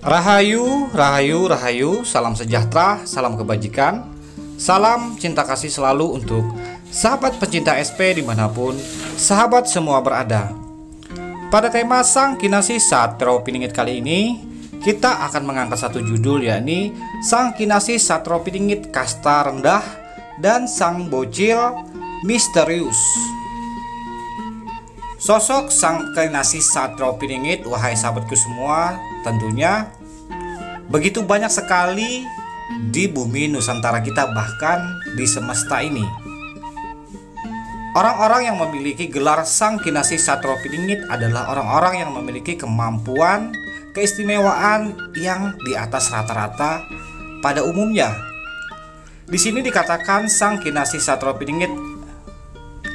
Rahayu, rahayu, rahayu, salam sejahtera, salam kebajikan, salam cinta kasih selalu untuk sahabat pecinta SP dimanapun sahabat semua berada. Pada tema Sang Kinasih Satrio Piningit kali ini, kita akan mengangkat satu judul, yakni Sang Kinasih Satrio Piningit Kasta Rendah dan Sang Bocil Misterius. Sosok Sang Kinasih Satrio Piningit, wahai sahabatku semua, tentunya begitu banyak sekali di bumi Nusantara kita, bahkan di semesta ini. Orang-orang yang memiliki gelar Sang Kinasih Satrio Piningit adalah orang-orang yang memiliki kemampuan, keistimewaan yang di atas rata-rata pada umumnya. Di sini dikatakan Sang Kinasih Satrio Piningit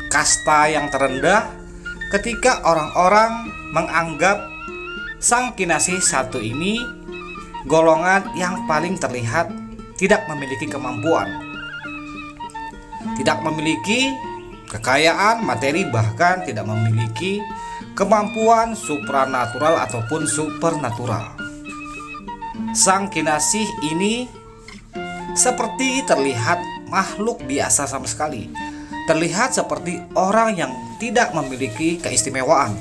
kasta yang terendah ketika orang-orang menganggap Sang Kinasih satu ini golongan yang paling terlihat tidak memiliki kemampuan, tidak memiliki kekayaan materi, bahkan tidak memiliki kemampuan supranatural ataupun supernatural. Sang Kinasih ini seperti terlihat makhluk biasa sama sekali, terlihat seperti orang yang tidak memiliki keistimewaan.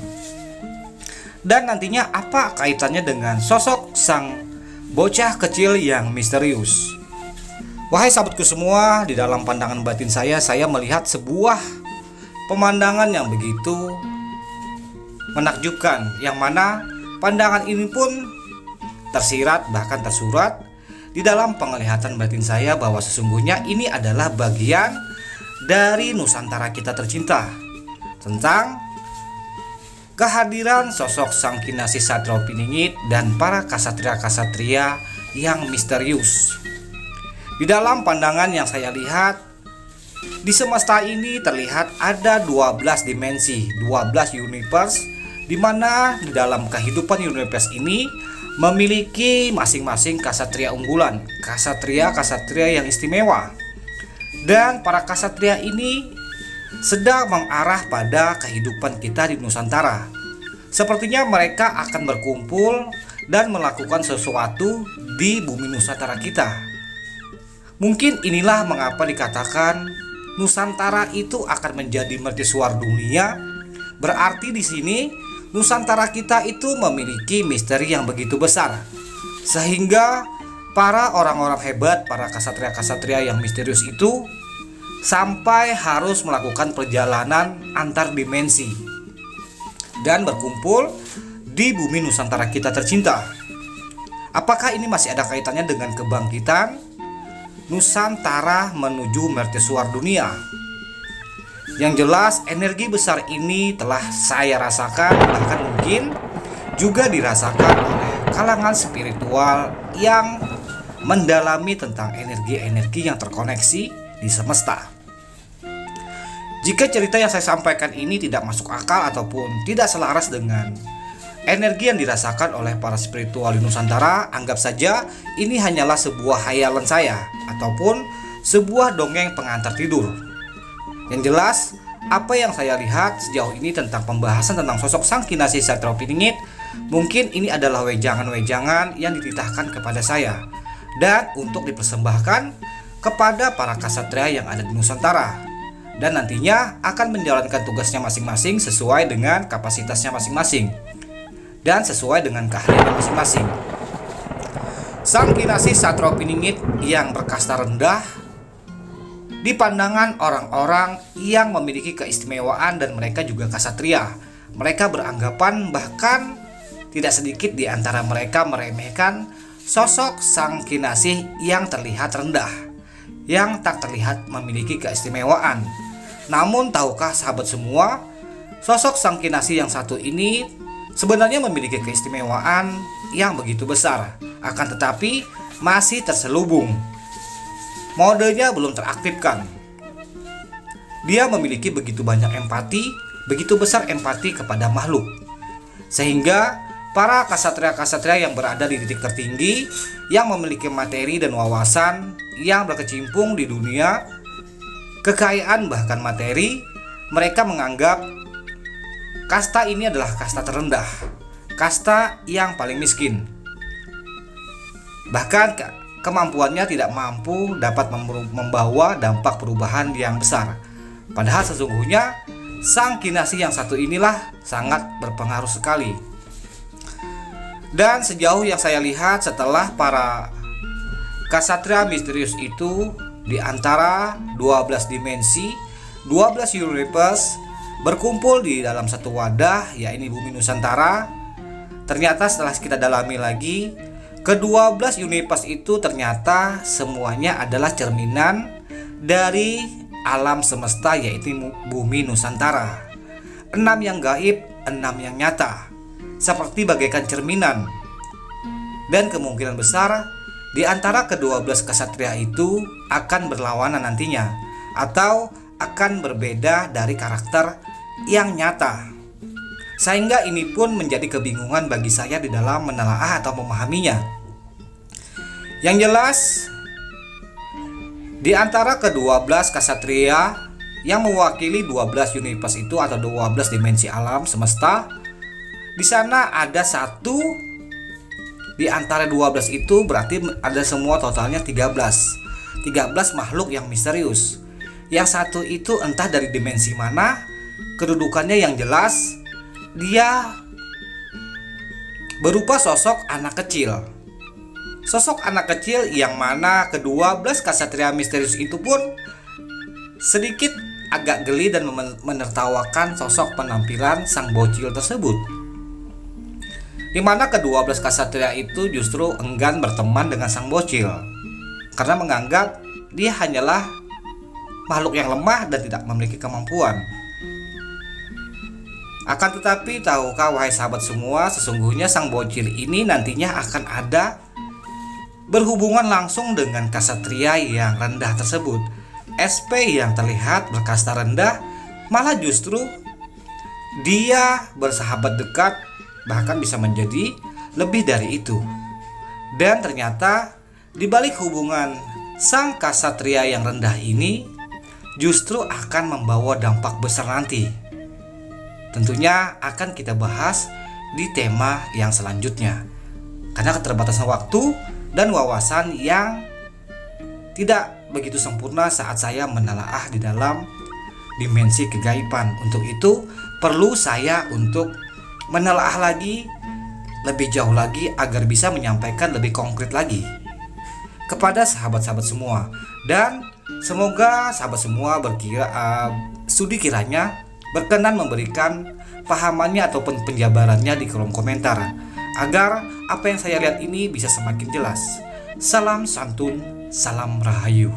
Dan nantinya apa kaitannya dengan sosok sang bocah kecil yang misterius? Wahai sahabatku semua, di dalam pandangan batin saya melihat sebuah pemandangan yang begitu menakjubkan, yang mana pandangan ini pun tersirat, bahkan tersurat di dalam penglihatan batin saya bahwa sesungguhnya ini adalah bagian dari Nusantara kita tercinta, tentang kehadiran sosok Sang Kinasih Satrio Piningit dan para kasatria-kasatria yang misterius. Di dalam pandangan yang saya lihat, di semesta ini terlihat ada 12 dimensi, 12 universe, di mana di dalam kehidupan universe ini memiliki masing-masing kasatria unggulan, kasatria-kasatria yang istimewa. Dan para kasatria ini sedang mengarah pada kehidupan kita di Nusantara. Sepertinya mereka akan berkumpul dan melakukan sesuatu di bumi Nusantara kita. Mungkin inilah mengapa dikatakan Nusantara itu akan menjadi mercusuar dunia. Berarti di sini Nusantara kita itu memiliki misteri yang begitu besar, sehingga para orang-orang hebat, para kasatria-kasatria yang misterius itu sampai harus melakukan perjalanan antar dimensi dan berkumpul di bumi Nusantara kita tercinta. Apakah ini masih ada kaitannya dengan kebangkitan Nusantara menuju mercusuar dunia? Yang jelas energi besar ini telah saya rasakan, bahkan mungkin juga dirasakan oleh kalangan spiritual yang mendalami tentang energi-energi yang terkoneksi di semesta. Jika cerita yang saya sampaikan ini tidak masuk akal ataupun tidak selaras dengan energi yang dirasakan oleh para spiritual di Nusantara, anggap saja ini hanyalah sebuah hayalan saya ataupun sebuah dongeng pengantar tidur. Yang jelas, apa yang saya lihat sejauh ini tentang pembahasan tentang sosok Sang Kinasih Satrio Piningit, mungkin ini adalah wejangan-wejangan yang dititahkan kepada saya dan untuk dipersembahkan kepada para kasatria yang ada di Nusantara, dan nantinya akan menjalankan tugasnya masing-masing sesuai dengan kapasitasnya masing-masing dan sesuai dengan keahliannya masing-masing. Sang Kinasih Satrio Piningit yang berkasta rendah di pandangan orang-orang yang memiliki keistimewaan, dan mereka juga kasatria. Mereka beranggapan, bahkan tidak sedikit di antara mereka meremehkan sosok Sang Kinasih yang terlihat rendah, yang tak terlihat memiliki keistimewaan. Namun tahukah sahabat semua, sosok Sang Kinasih yang satu ini sebenarnya memiliki keistimewaan yang begitu besar, akan tetapi masih terselubung. Modenya belum teraktifkan. Dia memiliki begitu banyak empati, begitu besar empati kepada makhluk, sehingga para kasatria-kasatria yang berada di titik tertinggi, yang memiliki materi dan wawasan, yang berkecimpung di dunia kekayaan bahkan materi, mereka menganggap kasta ini adalah kasta terendah, kasta yang paling miskin. Bahkan kemampuannya tidak mampu dapat membawa dampak perubahan yang besar. Padahal sesungguhnya sang kinasi yang satu inilah sangat berpengaruh sekali. Dan sejauh yang saya lihat, setelah para Ksatria misterius itu di antara 12 dimensi, 12 universe berkumpul di dalam satu wadah, yaitu Bumi Nusantara. Ternyata setelah kita dalami lagi, ke-12 universe itu ternyata semuanya adalah cerminan dari alam semesta, yaitu Bumi Nusantara. 6 yang gaib, 6 yang nyata, seperti bagaikan cerminan. Dan kemungkinan besar di antara ke-12 ksatria itu akan berlawanan nantinya, atau akan berbeda dari karakter yang nyata. Sehingga ini pun menjadi kebingungan bagi saya di dalam menelaah atau memahaminya. Yang jelas, di antara ke-12 ksatria yang mewakili 12 universe itu atau 12 dimensi alam semesta, di sana ada satu di antara 12 itu, berarti ada semua totalnya 13 makhluk yang misterius. Yang satu itu entah dari dimensi mana, kedudukannya yang jelas dia berupa sosok anak kecil. Sosok anak kecil yang mana ke-12 ksatria misterius itu pun sedikit agak geli dan menertawakan sosok penampilan sang bocil tersebut, di mana ke-12 ksatria itu justru enggan berteman dengan sang bocil karena menganggap dia hanyalah makhluk yang lemah dan tidak memiliki kemampuan. Akan tetapi, tahukah wahai sahabat semua, sesungguhnya sang bocil ini nantinya akan ada berhubungan langsung dengan ksatria yang rendah tersebut. SP yang terlihat berkasta rendah malah justru dia bersahabat dekat, bahkan bisa menjadi lebih dari itu. Dan ternyata di balik hubungan sang ksatria yang rendah ini justru akan membawa dampak besar nanti. Tentunya akan kita bahas di tema yang selanjutnya, karena keterbatasan waktu dan wawasan yang tidak begitu sempurna saat saya menelaah di dalam dimensi kegaiban. Untuk itu perlu saya untuk menelaah lagi lebih jauh lagi agar bisa menyampaikan lebih konkret lagi kepada sahabat-sahabat semua. Dan semoga sahabat semua studi kiranya berkenan memberikan pahamannya ataupun penjabarannya di kolom komentar, agar apa yang saya lihat ini bisa semakin jelas. Salam santun, salam rahayu.